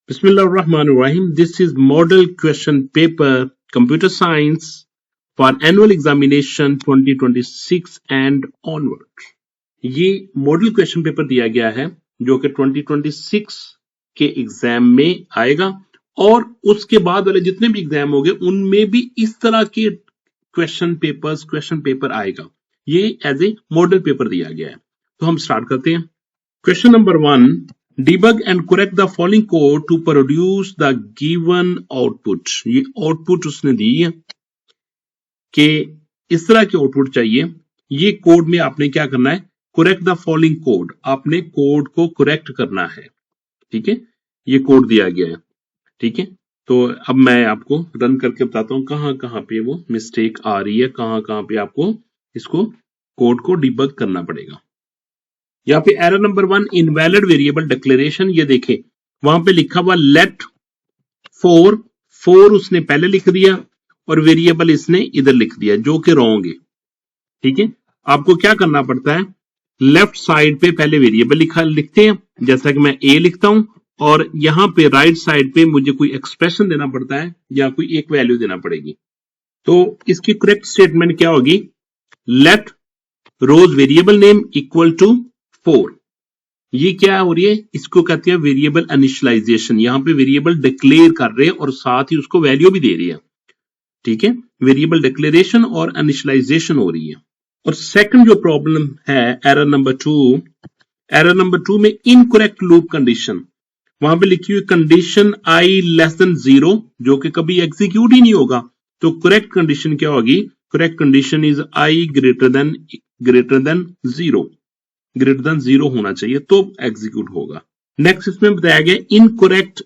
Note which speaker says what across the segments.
Speaker 1: Bismillahirrahmanirrahim. This is model question paper computer science for annual examination 2026 and onward. ये model question paper दिया गया है जो कि 2026 के एग्जाम में आएगा और उसके बाद वाले जितने भी एग्जाम होंगे उनमें भी इस तरह के क्वेश्चन पेपर आएगा। ये एज ए मॉडल पेपर दिया गया है। तो हम स्टार्ट करते हैं। Question number 1, debug and correct the following code to produce the given output। ये आउटपुट उसने दी है कि इस तरह की आउटपुट चाहिए। ये कोड में आपने क्या करना है, करेक्ट द फॉलोइंग कोड, आपने कोड को करेक्ट करना है। ठीक है, ये कोड दिया गया है। ठीक है, तो अब मैं आपको रन करके बताता हूं कहां कहां पे वो मिस्टेक आ रही है, कहां कहां पे आपको इसको कोड को डिबग करना पड़ेगा। यहाँ पे error number 1, invalid variable declaration. ये देखें वहां पे लिखा हुआ लेट 4 उसने पहले लिख दिया और वेरिएबल इसने इधर लिख दिया जो कि रॉन्ग है। ठीक है, आपको क्या करना पड़ता है, लेफ्ट साइड पे पहले वेरिएबल लिखते हैं, जैसा कि मैं ए लिखता हूं, और यहां पे राइट साइड पे मुझे कोई एक्सप्रेशन देना पड़ता है या कोई एक वैल्यू देना पड़ेगी। तो इसकी करेक्ट स्टेटमेंट क्या होगी, let rows variable name equal to 4। ये क्या हो रही है, इसको कहते हैं वेरिएबल इनिशियलाइजेशन। यहां पे वेरिएबल डिक्लेयर कर रहे हैं और साथ ही उसको वैल्यू भी दे रही है। ठीक है, वेरिएबल डिक्लेरेशन और इनिशियलाइजेशन हो रही है। और सेकंड जो प्रॉब्लम है एरर नंबर 2 में इनकरेक्ट लूप कंडीशन। वहां पे लिखी हुई कंडीशन आई लेस देन 0 जो कि कभी एग्जीक्यूट ही नहीं होगा। तो करेक्ट कंडीशन क्या होगी, correct condition is I greater than 0, greater than 0 होना चाहिए तो एग्जीक्यूट होगा। नेक्स्ट इसमें बताया गया incorrect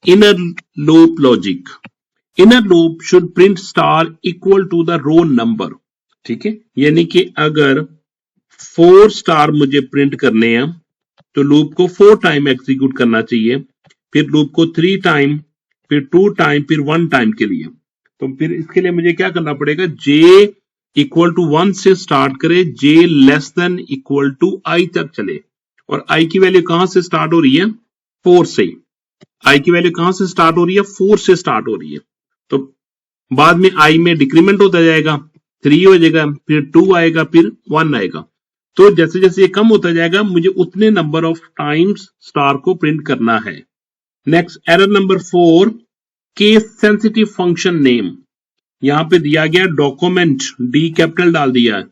Speaker 1: inner loop logic. Inner loop should print star equal to the row number. ठीक है, यानी कि अगर 4 स्टार मुझे प्रिंट करने हैं तो लूप को 4 टाइम एग्जीक्यूट करना चाहिए, फिर लूप को 3 टाइम, फिर 2 टाइम, फिर 1 टाइम के लिए। तो फिर इसके लिए मुझे क्या करना पड़ेगा, जे इक्वल टू 1 से स्टार्ट करे, जे less than equal to i तक चले। और आई की वैल्यू कहां से स्टार्ट हो रही है, 4 से। आई की वैल्यू कहां से स्टार्ट हो रही है, 4 से स्टार्ट हो रही है। तो बाद में आई में डिक्रीमेंट होता जाएगा, 3 हो जाएगा, फिर 2 आएगा, फिर 1 आएगा। तो जैसे जैसे ये कम होता जाएगा मुझे उतने नंबर ऑफ टाइम्स स्टार को प्रिंट करना है। Next error number 4, case sensitive function name. यहां पे दिया गया डॉक्यूमेंट, डी कैपिटल डाल दिया है,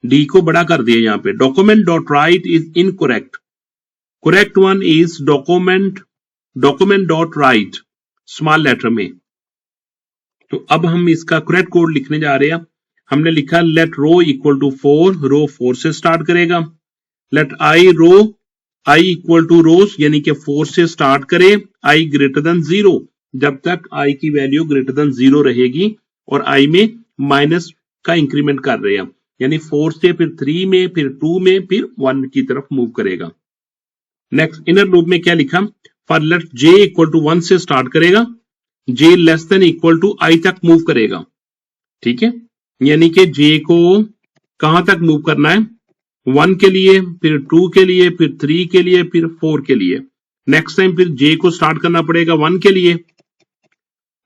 Speaker 1: डी को बड़ा कर दिया यहां पे। Document dot write is incorrect, correct one is document dot write small letter में। तो अब हम इसका करेक्ट कोड लिखने जा रहे हैं। हमने लिखा लेट रो इक्वल टू 4, रो 4 से स्टार्ट करेगा। Late I equal two rows यानी कि 4 से स्टार्ट करे, आई ग्रेटर देन 0 जब तक आई की वैल्यू ग्रेटर देन 0 रहेगी, और आई में माइनस का इंक्रीमेंट कर रहे हैं, यानी 4 से फिर 3 में, फिर 2 में, फिर 1 की तरफ मूव करेगा। नेक्स्ट इनर लूप में क्या लिखा, for let j equal to 1 से स्टार्ट करेगा, j less than equal to i तक मूव करेगा। ठीक है, यानी कि जे को कहां तक मूव करना है, 1 के लिए, फिर 2 के लिए, फिर 3 के लिए, फिर 4 के लिए। नेक्स्ट टाइम फिर जे को स्टार्ट करना पड़ेगा 1 के लिए,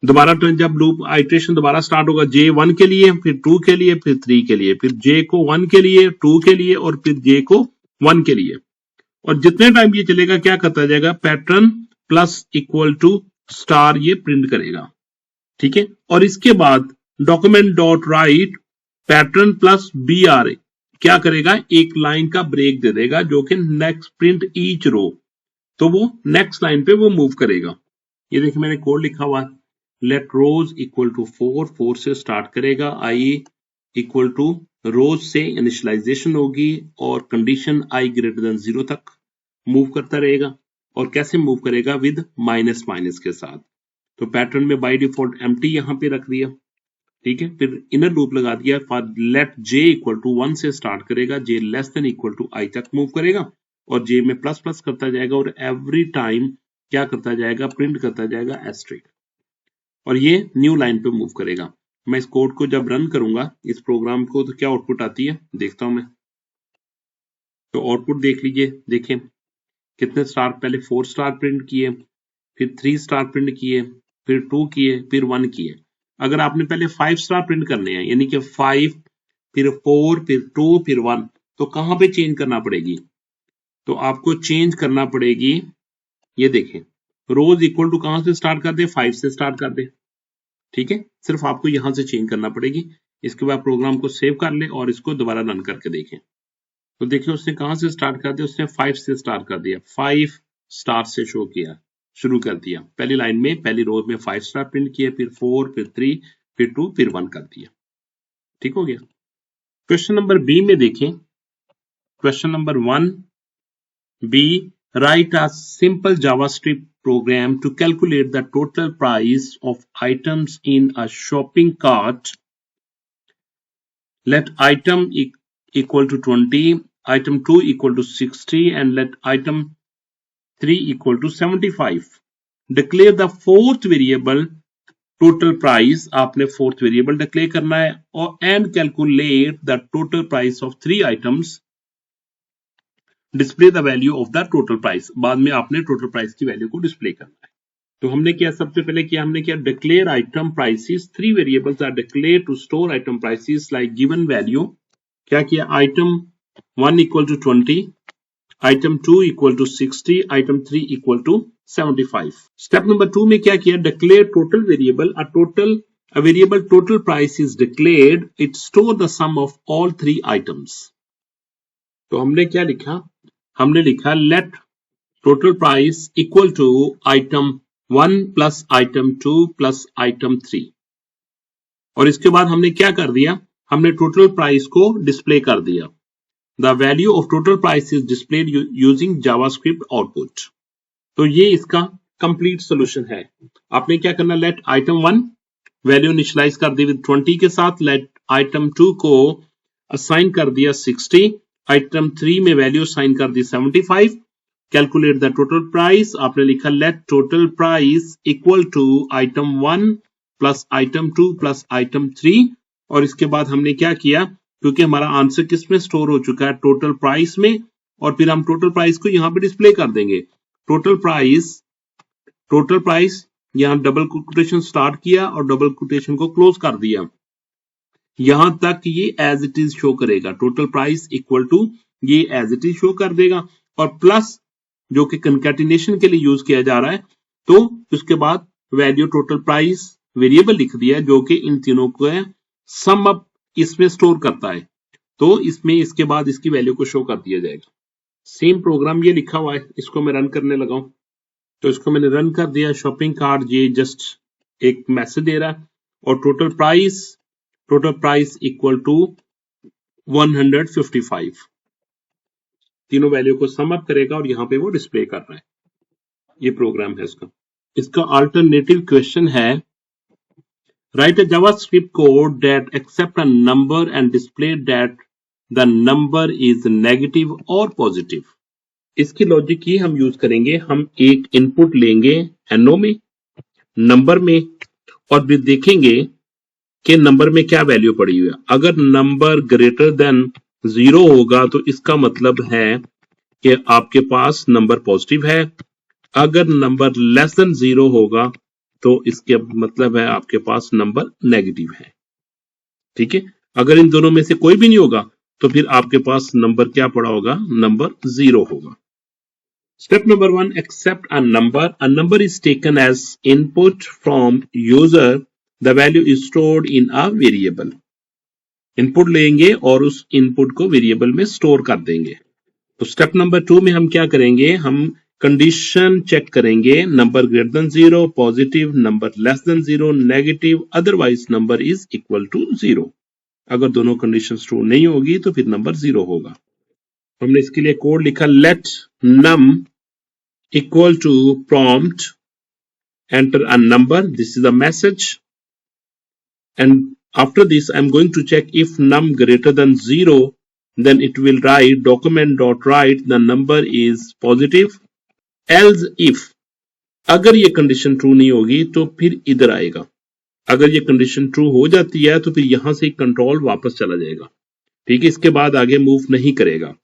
Speaker 1: दोबारा जब लूप आइट्रेशन दोबारा स्टार्ट होगा, जे 1 के लिए, फिर 2 के लिए, फिर 3 के लिए, फिर जे को 1 के लिए, 2 के लिए, और फिर जे को 1 के लिए। और जितने टाइम ये चलेगा क्या करता जाएगा, pattern plus equal to star ये प्रिंट करेगा। ठीक है, और इसके बाद document dot write pattern plus b r क्या करेगा, एक लाइन का ब्रेक दे देगा जो कि नेक्स्ट प्रिंट ईच रो, तो वो नेक्स्ट लाइन पे वो मूव करेगा। ये देखिए मैंने कोड लिखा हुआ, लेट रोज इक्वल टू 4 से स्टार्ट करेगा, आई इक्वल टू रोज से इनिशियलाइजेशन होगी और कंडीशन आई ग्रेटर देन 0 तक मूव करता रहेगा। और कैसे मूव करेगा, विद माइनस के साथ। तो पैटर्न में बाय डिफॉल्ट एम्प्टी यहां पे रख दिया। ठीक है, फिर इनर लूप लगा दिया, for let j equal to 1 से स्टार्ट करेगा, j less than equal to i तक मूव करेगा, और जे में प्लस प्लस करता जाएगा, और एवरी टाइम क्या करता जाएगा, प्रिंट करता जाएगा एस्ट्रिक, और ये न्यू लाइन पे मूव करेगा। मैं इस कोड को जब रन करूंगा इस प्रोग्राम को, तो क्या आउटपुट आती है देखता हूं मैं। तो आउटपुट देख लीजिए, देखें कितने स्टार, पहले 4 स्टार प्रिंट किए, फिर 3 स्टार प्रिंट किए, फिर 2 किए, फिर 1 किए। अगर आपने पहले 5 स्टार प्रिंट करने हैं, यानी कि 5, फिर 4, फिर 2, फिर 1, तो कहां पे चेंज करना पड़ेगी? तो आपको चेंज करना पड़ेगी, ये देखें, रोज इक्वल टू कहां से स्टार्ट कर दे? 5 से स्टार्ट कर दे। ठीक है, सिर्फ आपको यहां से चेंज करना पड़ेगी। इसके बाद प्रोग्राम को सेव कर ले और इसको दोबारा रन करके देखें। तो देखिए उसने कहां से स्टार्ट कर दिया? उसने 5 से स्टार्ट कर दिया, 5 स्टार से शो किया, शुरू कर दिया। पहली लाइन में, पहली रो में 5 स्टार प्रिंट किए, फिर 4, फिर 3, फिर 2, फिर 1 कर दिया। ठीक हो गया। क्वेश्चन नंबर बी में देखें, question number 1 b, write a simple JavaScript program to calculate the total price of items in a shopping cart. Let item equal to 20, item 2 equal to 60, and let item 3 equal to 75. Declare the fourth variable total price. आपने fourth variable declare करना है, और and calculate the total price of 3 items. Display the value of the total price. बाद में आपने total price की value को display करना है। तो हमने क्या सबसे पहले किया? हमने क्या? declare item prices. 3 variables are declared to store item prices like given value. क्या किया? item 1 equal to 20, item 2 equal to 60, item 3 equal to 75. Step number 2 में क्या किया? declare total variable. A variable total price is declared. It store the sum of all 3 items. तो हमने क्या लिखा? हमने लिखा let total price equal to item 1 plus item 2 plus item 3. और इसके बाद हमने क्या कर दिया? हमने टोटल प्राइस को डिस्प्ले कर दिया। The value of total price is displayed using JavaScript output. तो ये इसका कंप्लीट सोल्यूशन है। आपने क्या करना? लेट आइटम 1 वैल्यू इनिशियलाइज कर दी विद 20 के साथ, लेट आइटम 2 को असाइन कर दिया 60, आइटम 3 में वैल्यू असाइन कर दी 75, कैलकुलेट द टोटल प्राइस। आपने लिखा let total price equal to item 1 plus item 2 plus item 3, और इसके बाद हमने क्या किया? क्योंकि हमारा आंसर किस में स्टोर हो चुका है? टोटल प्राइस में, और फिर हम टोटल प्राइस को यहां पे डिस्प्ले कर देंगे। टोटल प्राइस यहां डबल कोटेशन स्टार्ट किया और डबल कोटेशन को क्लोज कर दिया। यहां तक ये एज इट इज शो करेगा। टोटल प्राइस इक्वल टू, ये एज इट इज शो कर देगा, और प्लस जो कि कंकैटिनेशन के लिए यूज किया जा रहा है, तो उसके बाद वैल्यू टोटल प्राइस वेरिएबल लिख दिया है जो कि इन तीनों को सम अप इसमें स्टोर करता है। तो इसमें इसके बाद इसकी वैल्यू को शो कर दिया जाएगा। सेम प्रोग्राम ये लिखा हुआ है, इसको मैं रन करने लगा हूं। तो इसको मैंने रन कर दिया। शॉपिंग कार्ट ये जस्ट एक मैसेज दे रहा है, और टोटल प्राइस इक्वल टू 155। तीनों वैल्यू को सम अप करेगा और यहां पे वो डिस्प्ले कर रहा है। ये प्रोग्राम है इसका अल्टरनेटिव क्वेश्चन है, write a JavaScript code that accept a number and display that the number is negative और पॉजिटिव। इसकी लॉजिक ही हम यूज करेंगे। हम एक इनपुट लेंगे एनो में, नंबर में, और फिर देखेंगे कि नंबर में क्या वैल्यू पड़ी हुई है। अगर नंबर ग्रेटर देन 0 होगा तो इसका मतलब है कि आपके पास नंबर पॉजिटिव है। अगर नंबर लेस देन 0 होगा तो इसके मतलब है आपके पास नंबर नेगेटिव है। ठीक है, अगर इन दोनों में से कोई भी नहीं होगा तो फिर आपके पास नंबर क्या पड़ा होगा? नंबर 0 होगा। Step number 1, accept a number. A number is taken as input from user. The value is stored in a variable. Input लेंगे और उस इनपुट को वेरिएबल में स्टोर कर देंगे। तो स्टेप नंबर 2 में हम क्या करेंगे? हम कंडीशन चेक करेंगे। Number greater than 0 positive, number less than 0 negative, otherwise number is equal to 0। अगर दोनों कंडीशन ट्रू नहीं होगी तो फिर नंबर 0 होगा। हमने इसके लिए कोड लिखा, late num equal to prompt, enter a number. This is a message, and after this I'm going to check if num greater than 0, then it will write document.write the number is positive, else if, अगर ये condition true नहीं होगी तो फिर इधर आएगा। अगर ये कंडीशन ट्रू हो जाती है तो फिर यहां से कंट्रोल वापस चला जाएगा। ठीक है, इसके बाद आगे मूव नहीं करेगा।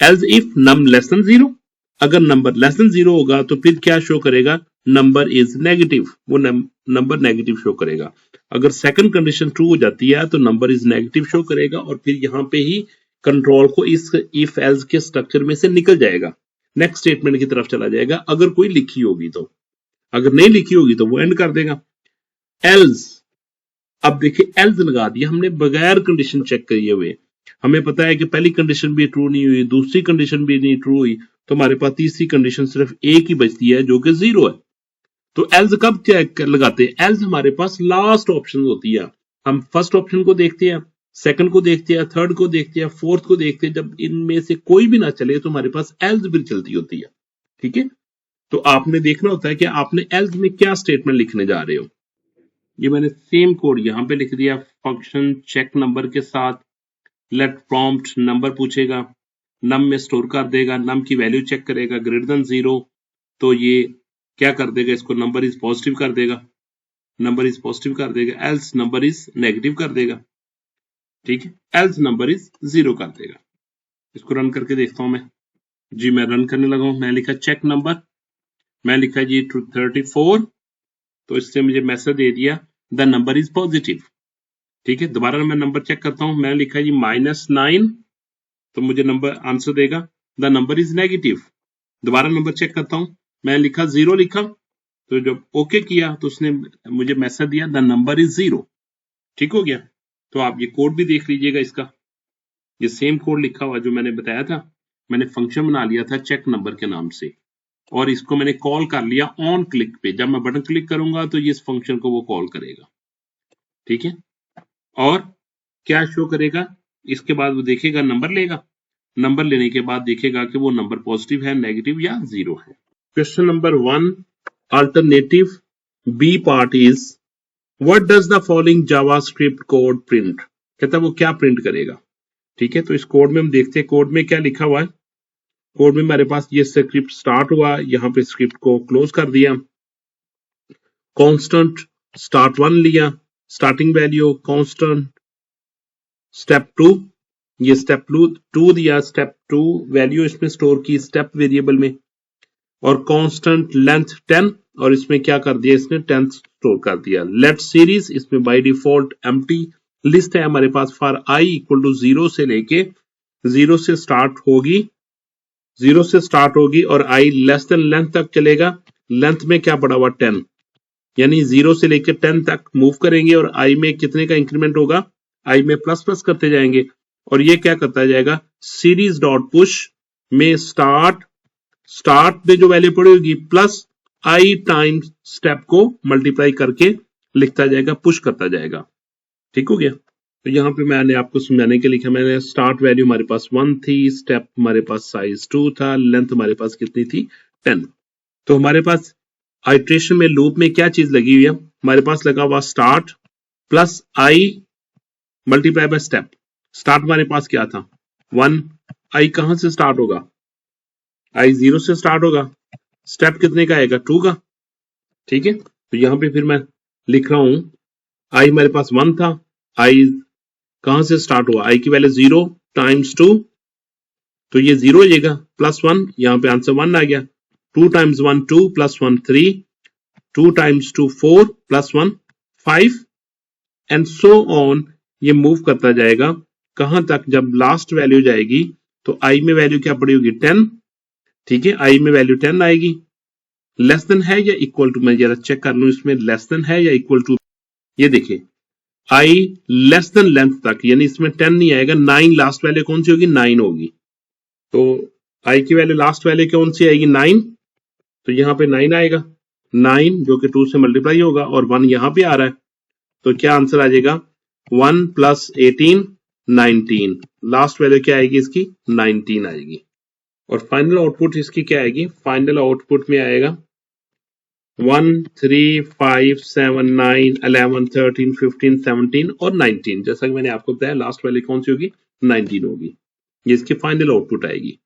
Speaker 1: else if num less than 0, अगर नंबर लेस देन 0 होगा तो फिर क्या शो करेगा, नंबर इज नेगेटिव, वो नंबर नेगेटिव शो करेगा। अगर सेकंड कंडीशन ट्रू हो जाती है तो नंबर इज नेगेटिव शो करेगा और फिर यहाँ पे ही कंट्रोल को इस इफ एल्स के स्ट्रक्चर में से निकल जाएगा, नेक्स्ट स्टेटमेंट की तरफ चला जाएगा। अगर कोई लिखी होगी तो, अगर नहीं लिखी होगी तो वो एंड कर देगा। एल्स, अब देखिए एल्स लगा दिया हमने बगैर कंडीशन चेक किए हुए। हमें पता है कि पहली कंडीशन भी ट्रू नहीं हुई, दूसरी कंडीशन भी नहीं ट्रू हुई, तो हमारे पास तीसरी कंडीशन सिर्फ एक ही बचती है जो कि 0 है। तो एल्स कब चेक लगाते हैं, एल्स हमारे पास लास्ट ऑप्शन होती है। हम फर्स्ट ऑप्शन को देखते हैं, सेकंड को देखते हैं, थर्ड को देखते हैं, फोर्थ को देखते हैं। जब इनमें से कोई भी ना चले तो हमारे पास एल्स भी चलती होती है। ठीक है, तो आपने देखना होता है कि आपने एल्स में क्या स्टेटमेंट लिखने जा रहे हो। ये मैंने सेम कोड यहाँ पे लिख दिया, फंक्शन चेक नंबर के साथ लेट प्रॉम्प्ट नंबर पूछेगा, नम में स्टोर कर देगा, नम की वैल्यू चेक करेगा ग्रेटर देन 0, तो ये क्या कर देगा, इसको नंबर इज पॉजिटिव कर देगा, नंबर इज पॉजिटिव कर देगा, एल्स नंबर इज नेगेटिव कर देगा। ठीक है, एल्स नंबर इज 0 कर देगा। इसको रन करके देखता हूं मैं जी। मैं रन करने लगा हूं, मैं लिखा चेक नंबर, मैं लिखा जी 34, तो इससे मुझे मैसेज दे दिया द नंबर इज पॉजिटिव। ठीक है, दोबारा मैं नंबर चेक करता हूं, मैं लिखा जी -9, तो मुझे नंबर आंसर देगा द नंबर इज नेगेटिव। दोबारा नंबर चेक करता हूं, मैं लिखा 0 लिखा, तो जब ओके किया तो उसने मुझे मैसेज दिया द नंबर इज 0। ठीक हो गया। तो आप ये कोड भी देख लीजिएगा इसका, ये सेम कोड लिखा हुआ जो मैंने बताया था। मैंने फंक्शन बना लिया था चेक नंबर के नाम से और इसको मैंने कॉल कर लिया ऑन क्लिक पे। जब मैं बटन क्लिक करूंगा तो ये इस फंक्शन को वो कॉल करेगा। ठीक है, और क्या शो करेगा, इसके बाद वो देखेगा नंबर लेगा, नंबर लेने के बाद देखेगा कि वो नंबर पॉजिटिव है, नेगेटिव या 0 है। Question number 1 alternative b part is what does the following JavaScript code print, कहता है वो क्या प्रिंट करेगा। ठीक है, तो इस कोड में हम देखते हैं कोड में क्या लिखा हुआ है। कोड में हमारे पास ये स्क्रिप्ट स्टार्ट हुआ, यहाँ पे स्क्रिप्ट को क्लोज कर दिया, कांस्टेंट स्टार्ट 1 लिया, स्टार्टिंग वैल्यू कांस्टेंट स्टेप 2, ये स्टेप 2 दिया, स्टेप 2 वैल्यू इसमें स्टोर की स्टेप वेरिएबल में, और कांस्टेंट लेंथ 10, और इसमें क्या कर दिया इसने 10 स्टोर कर दिया। लेट सीरीज इसमें बाय डिफॉल्ट एम्प्टी लिस्ट है हमारे पास फॉर आई इक्वल टू 0 से लेके 0 से स्टार्ट होगी, 0 से स्टार्ट होगी और आई लेस देन लेंथ तक चलेगा। लेंथ में क्या पड़ा हुआ 10, यानी 0 से लेकर 10 तक मूव करेंगे और आई में कितने का इंक्रीमेंट होगा, आई में प्लस प्लस करते जाएंगे। और ये क्या करता जाएगा, सीरीज डॉट पुश में स्टार्ट में जो वैल्यू पड़ी होगी प्लस आई टाइम्स स्टेप को मल्टीप्लाई करके लिखता जाएगा, पुश करता जाएगा। ठीक हो गया। तो यहाँ पे मैंने आपको समझाने के लिखा, मैंने स्टार्ट वैल्यू हमारे पास 1 थी, स्टेप हमारे पास साइज 2 था, लेंथ हमारे पास कितनी थी 10। तो हमारे पास आइट्रेशन में लूप में क्या चीज लगी हुई है, हमारे पास लगा हुआ start plus I multiply by step. Start हमारे पास क्या था 1, आई कहां से स्टार्ट होगा, आई 0 से स्टार्ट होगा, स्टेप कितने का आएगा 2 का। ठीक है, तो यहां पे फिर मैं लिख रहा हूं आई हमारे पास 1 था, आई कहां से स्टार्ट हुआ, आई की वैल्यू 0 टाइम्स 2, तो ये 0 हो जाएगा, प्लस 1, यहां पे आंसर 1 आ गया। 2 times 1 2 plus 1 3, 2 times 2 4 plus 1 5 and so on. ये मूव करता जाएगा कहां तक, जब लास्ट वैल्यू जाएगी तो आई में वैल्यू क्या पड़ी होगी 10। ठीक है, आई में वैल्यू 10 आएगी, लेस देन है या इक्वल टू, मैं जरा चेक कर लूं इसमें लेस देन है या इक्वल टू। ये देखिए आई लेस देन लेंथ तक, यानी इसमें 10 नहीं आएगा, 9 लास्ट वैल्यू कौन सी होगी 9 होगी। तो आई की वैल्यू लास्ट वैल्यू कौन सी आएगी 9, तो यहाँ पे 9 आएगा, 9 जो कि 2 से मल्टीप्लाई होगा और 1 यहाँ पे आ रहा है, तो क्या आंसर आ जाएगा 1 प्लस 18 19, लास्ट वैल्यू क्या आएगी इसकी 19 आएगी। और फाइनल आउटपुट इसकी क्या आएगी, फाइनल आउटपुट में आएगा 1 3 5 7 9 11 13 15 17 और 19। जैसा कि मैंने आपको बताया लास्ट वैल्यू कौन सी होगी 19 होगी, ये इसकी फाइनल आउटपुट आएगी।